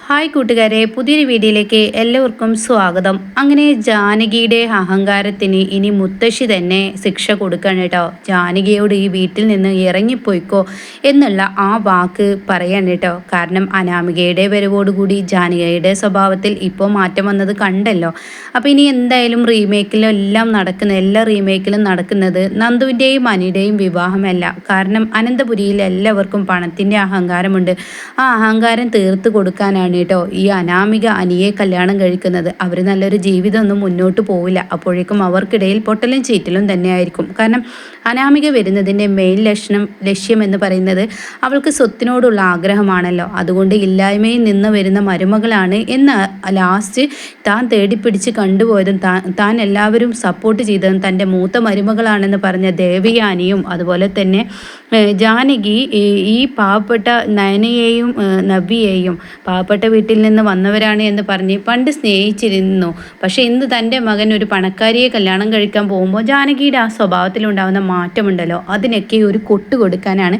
Hi കൂട്ടുകാരെ, പുതിയൊരു വീഡിയോയിലേക്ക് എല്ലാവർക്കും സ്വാഗതം. അങ്ങനെ ജാനകിയുടെ അഹങ്കാരത്തിന് ഇനി മുത്തശ്ശി തന്നെ ശിക്ഷ കൊടുക്കണം കേട്ടോ. ജാനകിയോട് ഈ വീട്ടിൽ നിന്ന് ഇറങ്ങിപ്പോയിക്കോ എന്നുള്ള ആ വാക്ക് പറയാണ് കേട്ടോ. കാരണം അനാമികയുടെ വരവോടുകൂടി ജാനകിയുടെ സ്വഭാവത്തിൽ ഇപ്പോൾ മാറ്റം വന്നത് കണ്ടല്ലോ. അപ്പോൾ ഇനി എന്തായാലും റീമേക്കിലും എല്ലാം എല്ലാ റീമേക്കിലും നടക്കുന്നത് നന്ദുവിൻ്റെയും അനിയുടെയും വിവാഹമല്ല. കാരണം അനന്തപുരിയിൽ എല്ലാവർക്കും പണത്തിൻ്റെ അഹങ്കാരമുണ്ട്. ആ അഹങ്കാരം തീർത്ത് കൊടുക്കാനാണ് കേട്ടോ ഈ അനാമിക അനിയെ കല്യാണം കഴിക്കുന്നത്. അവർ നല്ലൊരു ജീവിതമൊന്നും മുന്നോട്ട് പോവില്ല. അപ്പോഴേക്കും അവർക്കിടയിൽ പൊട്ടലും ചീറ്റലും തന്നെയായിരിക്കും. കാരണം അനാമിക വരുന്നതിൻ്റെ മെയിൻ ലക്ഷ്യം എന്ന് പറയുന്നത് അവൾക്ക് സ്വത്തിനോടുള്ള ആഗ്രഹമാണല്ലോ. അതുകൊണ്ട് ഇല്ലായ്മയിൽ നിന്ന് വരുന്ന മരുമകളാണ് എന്ന് ലാസ്റ്റ് താൻ തേടിപ്പിടിച്ച് കണ്ടുപോയതും താൻ എല്ലാവരും സപ്പോർട്ട് ചെയ്തതും തൻ്റെ മൂത്ത മരുമകളാണെന്ന് പറഞ്ഞ ദേവയാനിയും അതുപോലെ തന്നെ ജാനകി ഈ പാവപ്പെട്ട നയനയെയും നവ്യയെയും പാവപ്പെട്ട വീട്ടിൽ നിന്ന് വന്നവരാണ് എന്ന് പറഞ്ഞ് പണ്ട് സ്നേഹിച്ചിരുന്നു. പക്ഷേ ഇന്ന് തൻ്റെ മകൻ ഒരു പണക്കാരിയെ കല്യാണം കഴിക്കാൻ പോകുമ്പോൾ ജാനകിയുടെ ആ സ്വഭാവത്തിലുണ്ടാകുന്ന മാറ്റമുണ്ടല്ലോ, അതിനൊക്കെ ഒരു കൊട്ട് കൊടുക്കാനാണ്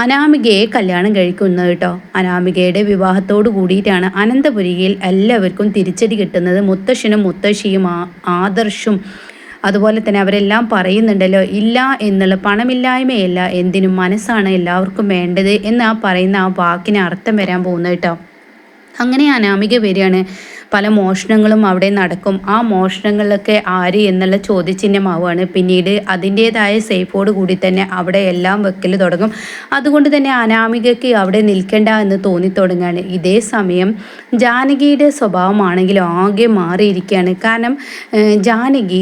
അനാമികയെ കല്യാണം കഴിക്കുന്നത് കേട്ടോ. അനാമികയുടെ വിവാഹത്തോടു കൂടിയിട്ടാണ് അനന്തപുരിയിൽ എല്ലാവർക്കും തിരിച്ചടി കിട്ടുന്നത്. മുത്തശ്ശനും മുത്തശ്ശിയും ആദർശും അതുപോലെ തന്നെ അവരെല്ലാം പറയുന്നുണ്ടല്ലോ, ഇല്ല എന്നുള്ള പണമില്ലായ്മയല്ല, എന്തിനും മനസ്സാണ് എല്ലാവർക്കും വേണ്ടത് എന്ന് പറയുന്ന ആ വാക്കിന് അർത്ഥം വരാൻ പോകുന്നത് കേട്ടോ. അങ്ങനെ അനാമിക വരികയാണ്. പല മോഷണങ്ങളും അവിടെ നടക്കും. ആ മോഷണങ്ങളിലൊക്കെ ആര് എന്നുള്ള ചോദ്യചിഹ്നമാവുകയാണ്. പിന്നീട് അതിൻ്റേതായ സേഫോട് കൂടി തന്നെ അവിടെ എല്ലാം വെക്കൽ തുടങ്ങും. അതുകൊണ്ട് തന്നെ അനാമികയ്ക്ക് അവിടെ നിൽക്കേണ്ട എന്ന് തോന്നിത്തുടങ്ങുകയാണ്. ഇതേ സമയം ജാനകിയുടെ സ്വഭാവമാണെങ്കിലും ആകെ മാറിയിരിക്കുകയാണ്. കാരണം ജാനകി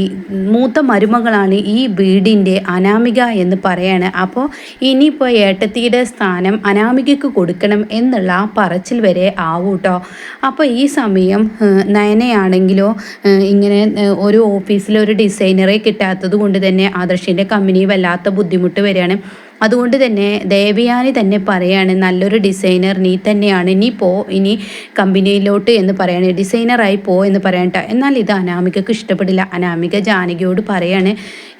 മൂത്ത മരുമകളാണ് ഈ വീടിൻ്റെ അനാമിക എന്ന് പറയാണ്. അപ്പോൾ ഇനിയിപ്പോൾ ഏട്ടത്തിയുടെ സ്ഥാനം അനാമികയ്ക്ക് കൊടുക്കണം എന്നുള്ള ആ പറച്ചിൽ വരെ ആവൂട്ടോ. അപ്പോൾ ഈ സമയം നയനയാണെങ്കിലോ ഇങ്ങനെ ഒരു ഓഫീസിലൊരു ഡിസൈനറെ കിട്ടാത്തത് കൊണ്ട് തന്നെ ആദർശിൻ്റെ കമ്പനി വല്ലാത്ത ബുദ്ധിമുട്ട് വരികയാണ്. അതുകൊണ്ട് തന്നെ ദേവയാനി തന്നെ പറയാണ്, നല്ലൊരു ഡിസൈനർ നീ തന്നെയാണ്, ഇനി കമ്പനിയിലോട്ട് എന്ന് പറയാണ്, ഡിസൈനറായി എന്ന് പറയണ്ട. എന്നാൽ ഇത് അനാമികക്ക് ഇഷ്ടപ്പെടില്ല. അനാമിക ജാനകിയോട് പറയാണ്,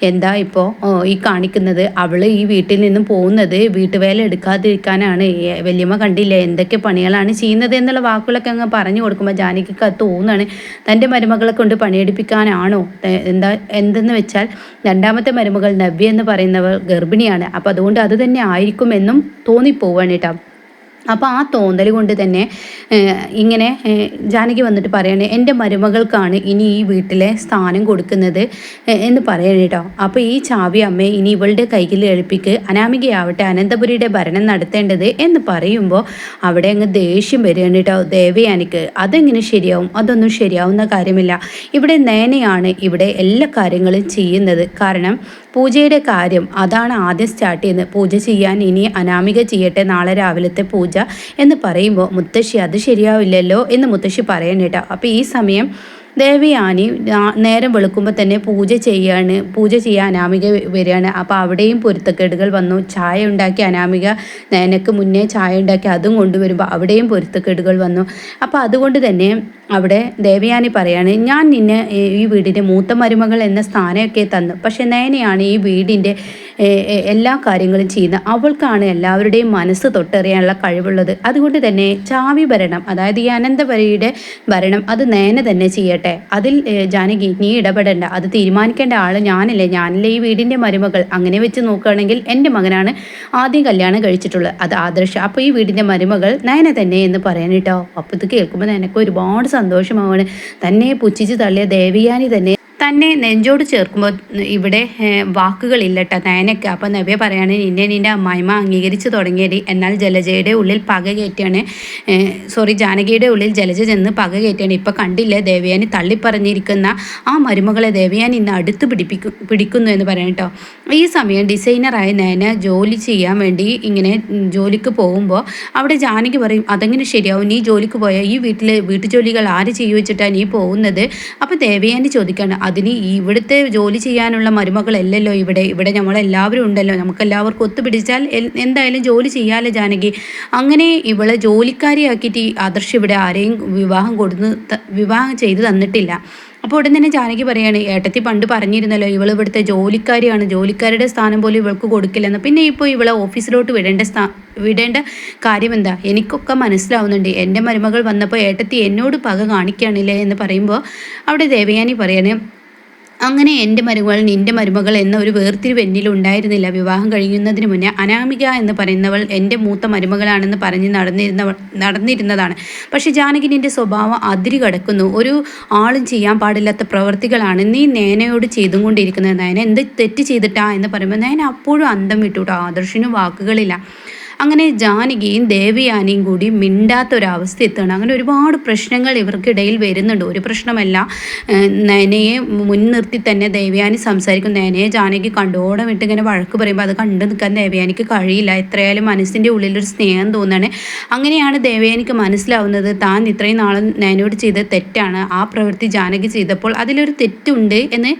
എന്താ ഇപ്പോൾ ഈ കാണിക്കുന്നത്? അവൾ ഈ വീട്ടിൽ നിന്നും പോകുന്നത് വീട്ടുവേല എടുക്കാതിരിക്കാനാണ്. വല്യമ്മ കണ്ടില്ലേ എന്തൊക്കെ പണികളാണ് ചെയ്യുന്നത് എന്നുള്ള വാക്കുകളൊക്കെ അങ്ങ് പറഞ്ഞു കൊടുക്കുമ്പോൾ ജാനകിക്ക് അത് തോന്നുകയാണ്, തൻ്റെ മരുമകളെ കൊണ്ട് പണിയെടുപ്പിക്കാനാണോ? എന്തെന്ന് വെച്ചാൽ രണ്ടാമത്തെ മരുമകൾ നവ്യ എന്ന് പറയുന്നവർ ഗർഭിണിയാണ്. അപ്പോൾ അതുകൊണ്ട് അത് തന്നെ ആയിരിക്കുമെന്നും തോന്നിപ്പോവാണ് കേട്ടോ. അപ്പോൾ ആ തോന്നൽ കൊണ്ട് തന്നെ ഇങ്ങനെ ജാനകി വന്നിട്ട് പറയാണ്, എൻ്റെ മരുമകൾക്കാണ് ഇനി ഈ വീട്ടിലെ സ്ഥാനം കൊടുക്കുന്നത് എന്ന് പറയണം കേട്ടോ. അപ്പോൾ ഈ ചാവി അമ്മയെ ഇനി ഇവളുടെ കൈയിൽ ഏൽപ്പിക്ക്, അനാമികയാവട്ടെ അനന്തപുരിയുടെ ഭരണം നടത്തേണ്ടത് എന്ന് പറയുമ്പോൾ അവിടെ അങ്ങ് ദേഷ്യം വരികയാണ് കേട്ടോ ദേവയാനിക്ക്. അതെങ്ങനെ ശരിയാവും? അതൊന്നും ശരിയാവുന്ന കാര്യമില്ല. ഇവിടെ നയനയാണ് ഇവിടെ എല്ലാ കാര്യങ്ങളും ചെയ്യുന്നത്. കാരണം പൂജയുടെ കാര്യം അതാണ് ആദ്യം സ്റ്റാർട്ട് ചെയ്യുന്നത്. പൂജ ചെയ്യാൻ ഇനി അനാമിക ചെയ്യട്ടെ, നാളെ രാവിലത്തെ പൂജ എന്ന് പറയുമ്പോൾ മുത്തശ്ശി അത് ശരിയാവില്ലല്ലോ എന്ന് മുത്തശ്ശി പറയാൻ കേട്ടോ. അപ്പോൾ ഈ സമയം ദേവയാനി നേരം വെളുക്കുമ്പോൾ തന്നെ പൂജ ചെയ്യാൻ അനാമിക വരികയാണ്. അപ്പോൾ അവിടെയും പൊരുത്തക്കേടുകൾ വന്നു. ചായ ഉണ്ടാക്കി അനാമിക നേനക്ക് മുന്നേ ചായ ഉണ്ടാക്കി അതും കൊണ്ടുവരുമ്പോൾ അവിടെയും പൊരുത്തക്കേടുകൾ വന്നു. അപ്പോൾ അതുകൊണ്ട് തന്നെ അവിടെ ദേവയാനി പറയാണ്, ഞാൻ നിന്നെ ഈ വീടിൻ്റെ മൂത്ത മരുമകൾ എന്ന സ്ഥാനമൊക്കെ തന്നു, പക്ഷെ നയനയാണ് ഈ വീടിൻ്റെ എല്ലാ കാര്യങ്ങളും ചെയ്യുന്നത്. അവൾക്കാണ് എല്ലാവരുടെയും മനസ്സ് തൊട്ടറിയാനുള്ള കഴിവുള്ളത്. അതുകൊണ്ട് തന്നെ ചാവി ഭരണം, അതായത് ഈ അനന്തപുരിയുടെ ഭരണം അത് നയന തന്നെ ചെയ്യട്ടെ. അതിൽ ജാനകി നീ ഇടപെടേണ്ട. അത് തീരുമാനിക്കേണ്ട ആൾ ഞാനല്ലേ ഈ വീടിൻ്റെ മരുമകൾ. അങ്ങനെ വെച്ച് നോക്കുകയാണെങ്കിൽ എൻ്റെ മകനാണ് ആദ്യം കല്യാണം കഴിച്ചിട്ടുള്ളത്, അത് ആദർശ്. അപ്പോൾ ഈ വീടിൻ്റെ മരുമകൾ നയന തന്നെ എന്ന് പറയാൻ കേട്ടോ. അപ്പോൾ ഇത് കേൾക്കുമ്പോൾ എനിക്ക് ഒരുപാട് സന്തോഷമാവാണ്. തന്നെ പുച്ഛിച്ച് തള്ളിയ ദേവയാനി തന്നെ നെഞ്ചോട് ചേർക്കുമ്പോൾ ഇവിടെ വാക്കുകളില്ല കേട്ടോ നയനക്ക്. അപ്പോൾ നവ്യ പറയാണ്, നിന്റെ അമ്മായിമ്മ അംഗീകരിച്ച് തുടങ്ങിയത്. എന്നാൽ ജലജയുടെ ഉള്ളിൽ പക കയറ്റാണ്, ജാനകിയുടെ ഉള്ളിൽ ജലജ ചെന്ന് പക കയറ്റാണ്. ഇപ്പോൾ കണ്ടില്ലേ ദേവയാനി തള്ളിപ്പറഞ്ഞിരിക്കുന്ന ആ മരുമകളെ ദേവയാനി ഇന്ന് അടുത്ത് പിടിക്കുന്നു എന്ന് പറയാം കേട്ടോ. ഈ സമയം ഡിസൈനറായ നയന ജോലി ചെയ്യാൻ വേണ്ടി ഇങ്ങനെ ജോലിക്ക് പോകുമ്പോൾ അവിടെ ജാനകി പറയും, അതെങ്ങനെ ശരിയാവും? നീ ജോലിക്ക് പോയാൽ ഈ വീട്ടു ജോലികൾ ആര് ചെയ്യും വെച്ചിട്ടാണ് നീ പോകുന്നത്? അപ്പോൾ ദേവയാനി ചോദിക്കാണ്, അതിന് ഇവിടുത്തെ ജോലി ചെയ്യാനുള്ള മരുമകളല്ലല്ലോ ഇവിടെ നമ്മളെല്ലാവരും ഉണ്ടല്ലോ, നമുക്കെല്ലാവർക്കും ഒത്തുപിടിച്ചാൽ എന്തായാലും ജോലി ചെയ്യാമല്ലോ ജാനകി. അങ്ങനെ ഇവളെ ജോലിക്കാരിയാക്കിയിട്ട് ഈ ആദർശ് ഇവിടെ ആരെയും വിവാഹം ചെയ്ത് തന്നിട്ടില്ല. അപ്പോൾ ഉടൻ തന്നെ ജാനകി പറയാണ്, ഏട്ടത്തി പണ്ട് പറഞ്ഞിരുന്നല്ലോ ഇവൾ ഇവിടുത്തെ ജോലിക്കാരിയാണ്, ജോലിക്കാരുടെ സ്ഥാനം പോലും ഇവൾക്ക് കൊടുക്കില്ലെന്ന്. പിന്നെ ഇപ്പോൾ ഇവളെ ഓഫീസിലോട്ട് വിടേണ്ട കാര്യം എന്താ? എനിക്കൊക്കെ മനസ്സിലാവുന്നുണ്ട്. എൻ്റെ മരുമകൾ വന്നപ്പോൾ ഏട്ടത്തി എന്നോട് പക കാണിക്കുകയാണില്ലേ എന്ന് പറയുമ്പോൾ അവിടെ ദേവയാനി പറയാണ്, അങ്ങനെ എൻ്റെ മരുമകൾ നിൻ്റെ മരുമകൾ എന്ന ഒരു വേർതിരിവ് എന്നിലുണ്ടായിരുന്നില്ല. വിവാഹം കഴിയുന്നതിന് മുന്നേ അനാമിക എന്ന് പറയുന്നവൾ എൻ്റെ മൂത്ത മരുമകളാണെന്ന് പറഞ്ഞ് നടന്നിരുന്നതാണ്. പക്ഷേ ജാനകി നിൻ്റെ സ്വഭാവം അതിരി കടക്കുന്നു. ഒരു ആളും ചെയ്യാൻ പാടില്ലാത്ത പ്രവർത്തികളാണ് നീ നേനയോട് ചെയ്തും കൊണ്ടിരിക്കുന്നത്. നേന എന്ത് തെറ്റ് ചെയ്തിട്ടാ എന്ന് പറയുമ്പോൾ നേന അപ്പോഴും അന്തം വിട്ടു കേട്ടോ. ആദർശിന് വാക്കുകളില്ല. അങ്ങനെ ജാനകിയും ദേവയാനിയും കൂടി മിണ്ടാത്തൊരവസ്ഥ എത്തുകയാണ്. അങ്ങനെ ഒരുപാട് പ്രശ്നങ്ങൾ ഇവർക്കിടയിൽ വരുന്നുണ്ട്. ഒരു പ്രശ്നമല്ല, നയനയെ മുൻനിർത്തി തന്നെ ദേവയാനി സംസാരിക്കും. നയനയെ ജാനകി കണ്ടോടെ വിട്ട് ഇങ്ങനെ വഴക്ക് പറയുമ്പോൾ അത് കണ്ടു നിൽക്കാൻ ദേവയാനിക്ക് കഴിയില്ല. എത്രയായാലും മനസ്സിൻ്റെ ഉള്ളിലൊരു സ്നേഹം തോന്നുകയാണ്. അങ്ങനെയാണ് ദേവയാനിക്ക് മനസ്സിലാവുന്നത് താൻ ഇത്രയും നാളും നയനയോട് ചെയ്തത് തെറ്റാണ്. ആ പ്രവൃത്തി ജാനകി ചെയ്തപ്പോൾ അതിലൊരു തെറ്റുണ്ട് എന്ന്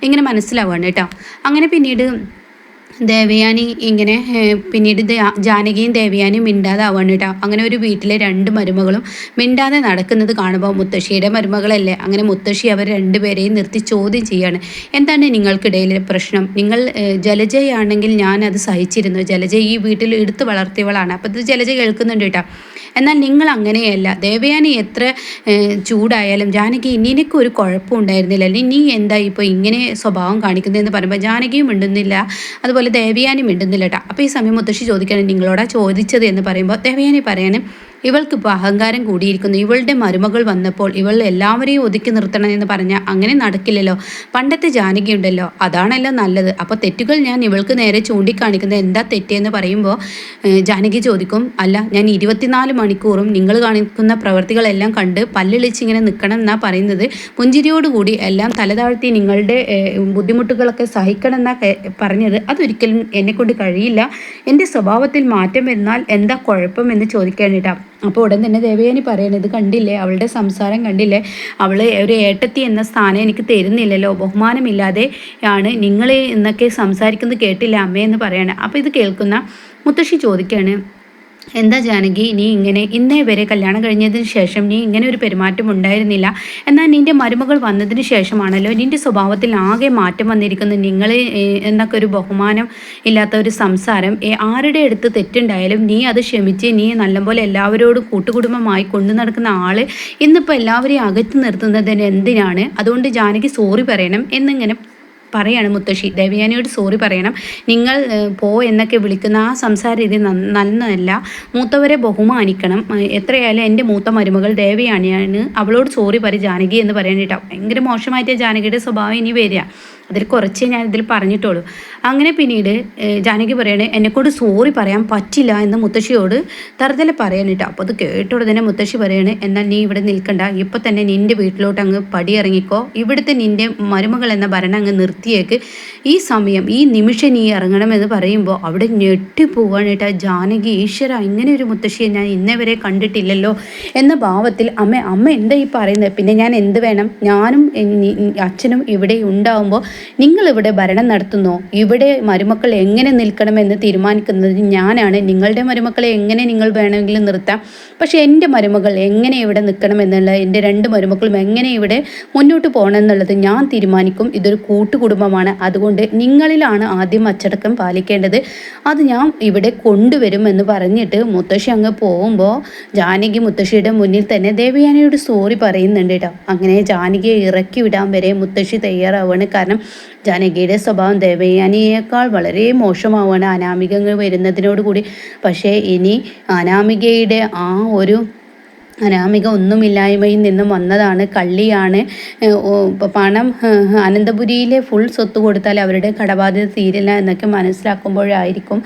ഇങ്ങനെ മനസ്സിലാവുകയാണ് കേട്ടോ. അങ്ങനെ പിന്നീട് ദേവയാനി ഇങ്ങനെ പിന്നീട് ജാനകിയും ദേവയാനിയും മിണ്ടാതാവാണ് കേട്ടോ. അങ്ങനെ ഒരു വീട്ടിലെ രണ്ട് മരുമകളും മിണ്ടാതെ നടക്കുന്നത് കാണുമ്പോൾ മുത്തശ്ശിയുടെ മരുമകളല്ലേ, അങ്ങനെ മുത്തശ്ശി അവർ രണ്ടുപേരെയും നിർത്തി ചോദ്യം ചെയ്യാണ്. എന്താണ് നിങ്ങൾക്കിടയിലെ പ്രശ്നം? നിങ്ങൾ ജലജയാണെങ്കിൽ ഞാൻ അത് സഹിച്ചിരുന്നു. ജലജ ഈ വീട്ടിൽ എടുത്തു വളർത്തിയവളാണ്. അപ്പോൾ ഇത് ജലജ കേൾക്കുന്നുണ്ട് കേട്ടോ. എന്നാൽ നിങ്ങൾ അങ്ങനെയല്ല. ദേവയാനി എത്ര ചൂടായാലും ജാനകി നിനക്കൊരു കുഴപ്പം ഉണ്ടായിരുന്നില്ല, നീ എന്താ ഇപ്പോൾ ഇങ്ങനെ സ്വഭാവം കാണിക്കുന്നതെന്ന് പറയുമ്പോൾ ജാനകിയും മിണ്ടുന്നില്ല, അതുപോലെ ദേവയാനി മിണ്ടുന്നില്ല കേട്ടോ. അപ്പോൾ ഈ സമയം മുത്തശ്ശി ചോദിക്കുകയാണ്, നിങ്ങളോടാ ചോദിച്ചത് എന്ന് പറയുമ്പോൾ ദേവയാനി പറയാനും, ഇവൾക്കിപ്പോൾ അഹങ്കാരം കൂടിയിരിക്കുന്നു. ഇവളുടെ മരുമകൾ വന്നപ്പോൾ ഇവൾ എല്ലാവരെയും ഒതുക്കി നിർത്തണമെന്ന് പറഞ്ഞാൽ അങ്ങനെ നടക്കില്ലല്ലോ. പണ്ടത്തെ ജാനകി ഉണ്ടല്ലോ, അതാണല്ലോ നല്ലത്. അപ്പോൾ തെറ്റുകൾ ഞാൻ ഇവൾക്ക് നേരെ ചൂണ്ടിക്കാണിക്കുന്നത് എന്താ തെറ്റെന്ന് പറയുമ്പോൾ ജാനകി ചോദിക്കും, അല്ല ഞാൻ 24 മണിക്കൂറും നിങ്ങൾ കാണിക്കുന്ന പ്രവർത്തികളെല്ലാം കണ്ട് പല്ലിളിച്ചിങ്ങനെ നിൽക്കണം എന്നാണ് പറയുന്നത്. പുഞ്ചിരിയോടുകൂടി എല്ലാം തലതാഴ്ത്തി നിങ്ങളുടെ ബുദ്ധിമുട്ടുകളൊക്കെ സഹിക്കണം എന്നാണ് പറഞ്ഞത്. അതൊരിക്കലും എന്നെക്കൊണ്ട് കഴിയില്ല. എൻ്റെ സ്വഭാവത്തിൽ മാറ്റം വന്നാൽ എന്താ കുഴപ്പം എന്ന് ചോദിക്കാനിട്ടാ. അപ്പോൾ ഉടൻ തന്നെ ദേവയാനി പറയണത് കണ്ടില്ലേ, അവളുടെ സംസാരം കണ്ടില്ലേ, അവൾ ഒരു ഏട്ടത്തി എന്ന സ്ഥാനം എനിക്ക് തരുന്നില്ലല്ലോ, ബഹുമാനമില്ലാതെ ആണ് നിങ്ങൾ എന്നൊക്കെ സംസാരിക്കുന്നത് കേട്ടില്ല അമ്മേ എന്ന് പറയാണ്. അപ്പോൾ ഇത് കേൾക്കുന്ന മുത്തശ്ശി ചോദിക്കുകയാണ്, എന്താ ജാനകി നീ ഇങ്ങനെ ഇന്നേ വരെ കല്യാണം കഴിഞ്ഞതിന് ശേഷം നീ ഇങ്ങനെ ഒരു പെരുമാറ്റം ഉണ്ടായിരുന്നില്ല, എന്നാൽ നിൻ്റെ മരുമകൾ വന്നതിന് ശേഷമാണല്ലോ നിൻ്റെ സ്വഭാവത്തിൽ ആകെ മാറ്റം വന്നിരിക്കുന്നത്. നിങ്ങൾ എന്നൊക്കെ ഒരു ബഹുമാനം ഇല്ലാത്ത ഒരു സംസാരം, ആരുടെ അടുത്ത് തെറ്റുണ്ടായാലും നീ അത് ക്ഷമിച്ച് നീ നല്ലപോലെ എല്ലാവരോടും കൂട്ടുകുടുംബമായി കൊണ്ടു നടക്കുന്ന ആൾ ഇന്നിപ്പോൾ എല്ലാവരെയും അകറ്റി നിർത്തുന്നതിന് എന്തിനാണ്? അതുകൊണ്ട് ജാനകി സോറി പറയണം എന്നിങ്ങനെ പറയാണ് മുത്തശ്ശി. ദേവയാനിയോട് സോറി പറയണം. നിങ്ങൾ എന്നൊക്കെ വിളിക്കുന്ന ആ സംസാര രീതി നല്ലതല്ല. മൂത്തവരെ ബഹുമാനിക്കണം. എത്രയായാലും എൻ്റെ മൂത്ത മരുമകൾ ദേവയാനിയാണ്, അവളോട് സോറി പറ ജാനകി എന്ന് പറയാനിട്ടോ. ഭയങ്കര മോശമായിട്ട് ജാനകിയുടെ സ്വഭാവം ഇനി വരിക. അതിൽ കുറച്ചേ ഞാൻ ഇതിൽ പറഞ്ഞിട്ടുള്ളൂ. അങ്ങനെ പിന്നീട് ജാനകി പറയണേ, എന്നെക്കൊണ്ട് സോറി പറയാൻ പറ്റില്ല എന്ന് മുത്തശ്ശിയോട് തറുതല പറയാനിട്ടോ. അപ്പോൾ അത് കേട്ടോടെ തന്നെ മുത്തശ്ശി പറയണേ, എന്നാൽ നീ ഇവിടെ നിൽക്കണ്ട, ഇപ്പം തന്നെ നിൻ്റെ വീട്ടിലോട്ട് അങ്ങ് പടിയിറങ്ങിക്കോ, ഇവിടുത്തെ നിൻ്റെ മരുമകൾ എന്ന ഭരണം അങ്ങ് നിർത്തിയേക്ക്, ഈ സമയം ഈ നിമിഷം നീ ഇറങ്ങണമെന്ന് പറയുമ്പോൾ അവിടെ ഞെട്ടിപ്പോവാണ് കേട്ടോ ജാനകി. ഈശ്വര, ഇങ്ങനെ ഒരു മുത്തശ്ശിയെ ഞാൻ ഇന്നേ വരെ കണ്ടിട്ടില്ലല്ലോ എന്ന ഭാവത്തിൽ അമ്മ എന്താ ഈ പറയുന്നത്? പിന്നെ ഞാൻ എന്ത് വേണം? ഞാനും അച്ഛനും ഇവിടെ ഉണ്ടാവുമ്പോൾ നിങ്ങളിവിടെ ഭരണം നടത്തുന്നോ? ഇവിടെ മരുമക്കൾ എങ്ങനെ നിൽക്കണമെന്ന് തീരുമാനിക്കുന്നത് ഞാനാണ്. നിങ്ങളുടെ മരുമക്കളെ എങ്ങനെ നിങ്ങൾ വേണമെങ്കിലും നിർത്താം, പക്ഷേ എൻ്റെ മരുമകൾ എങ്ങനെ ഇവിടെ നിൽക്കണമെന്നുള്ള, എൻ്റെ രണ്ട് മരുമക്കളും എങ്ങനെ ഇവിടെ മുന്നോട്ട് പോകണം എന്നുള്ളത് ഞാൻ തീരുമാനിക്കും. ഇതൊരു കൂട്ടുകുടുംബമാണ്. അതുകൊണ്ട് നിങ്ങളിലാണ് ആദ്യം അച്ചടക്കം പാലിക്കേണ്ടത്. അത് ഞാൻ ഇവിടെ കൊണ്ടുവരും എന്ന് പറഞ്ഞിട്ട് മുത്തശ്ശി അങ്ങ് പോകുമ്പോൾ ജാനകി മുത്തശ്ശിയുടെ മുന്നിൽ തന്നെ ദേവയാനിയോട് സോറി പറയുന്നുണ്ട് കേട്ടോ. അങ്ങനെ ജാനകിയെ ഇറക്കി വിടാൻ വരെ മുത്തശ്ശി തയ്യാറാവുകയാണ്. കാരണം ജാനകിയുടെ സ്വഭാവം ദേവയാനിയേക്കാൾ വളരെ മോശമാവുകയാണ് അനാമികങ്ങൾ വരുന്നതിനോടുകൂടി. പക്ഷേ ഇനി അനാമികയുടെ അനാമിക ഒന്നുമില്ലായ്മയിൽ നിന്നും വന്നതാണ്, കള്ളിയാണ്. പണം അനന്തപുരിയിലെ ഫുൾ സ്വത്ത് കൊടുത്താൽ അവരുടെ കടബാധ്യത തീരില്ല എന്നൊക്കെ മനസ്സിലാക്കുമ്പോഴായിരിക്കും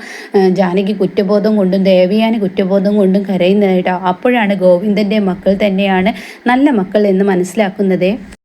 ജാനകി കുറ്റബോധം കൊണ്ടും ദേവയാനി കുറ്റബോധം കൊണ്ടും കരയുന്നത് കേട്ടോ. അപ്പോഴാണ് ഗോവിന്ദൻ്റെ മക്കൾ തന്നെയാണ് നല്ല മക്കൾ എന്ന് മനസ്സിലാക്കുന്നത്.